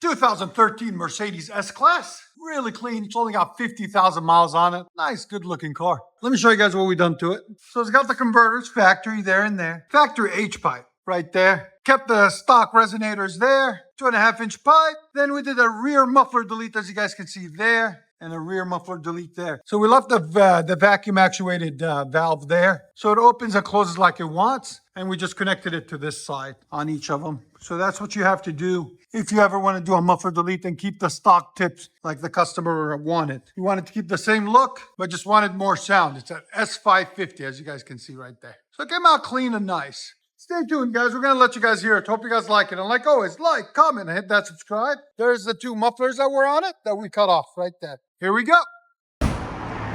2013 Mercedes S-Class. Really clean. It's only got 50,000 miles on it. Nice, good looking car. Let me show you guys what we've done to it. So it's got the converters, factory there and there. Factory H-pipe right there. Kept the stock resonators there. 2.5-inch pipe. Then we did a rear muffler delete, as you guys can see there. And a rear muffler delete there. So we left the vacuum actuated valve there. So it opens and closes like it wants. And we just connected it to this side on each of them. So that's what you have to do if you ever want to do a muffler delete and keep the stock tips like the customer wanted. You wanted to keep the same look, but just wanted more sound. It's an S550, as you guys can see right there. So it came out clean and nice. Stay tuned, guys. We're going to let you guys hear it. Hope you guys like it. And like always, like, comment, and hit that subscribe. There's the 2 mufflers that were on it that we cut off right there. Here we go.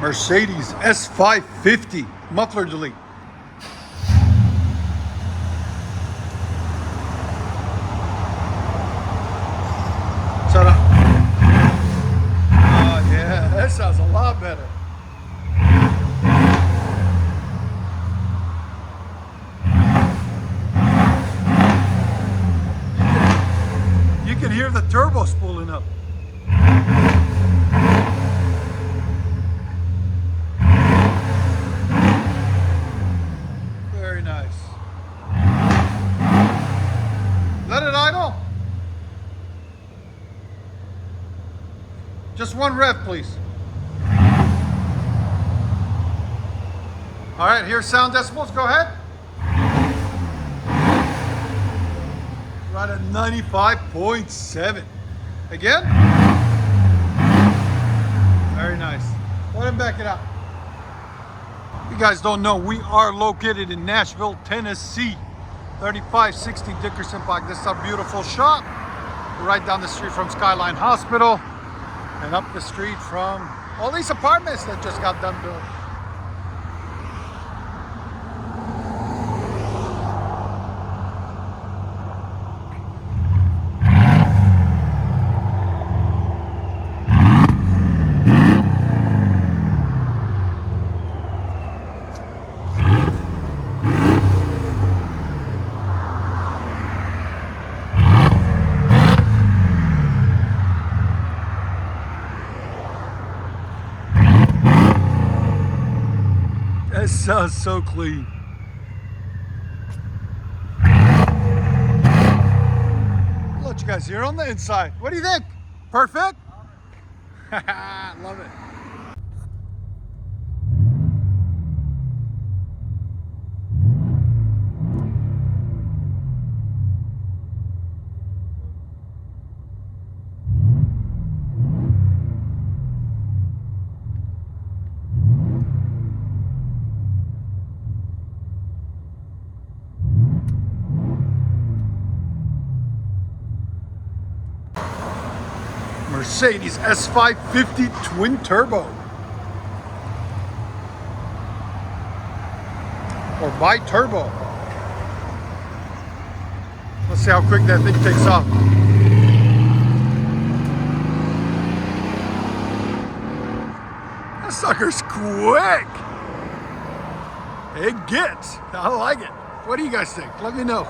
Mercedes S550 muffler delete. Shut up. Oh, yeah, that sounds a lot better. You can hear the turbo spooling up. Very nice. Let it idle. Just 1 rev, please. All right, here's sound decibels. Go ahead. Right at 95.7. Again. Very nice. Go ahead and back it up. You guys don't know, we are located in Nashville, Tennessee. 3560 Dickerson Park. This is a beautiful shop. We're right down the street from Skyline Hospital and up the street from all these apartments that just got done built. That sounds so clean. I'll let you guys hear on the inside. What do you think? Perfect? Love it. Mercedes S550 twin turbo. Or bi-turbo. Let's see how quick that thing takes off. That sucker's quick. It gets. I like it. What do you guys think? Let me know.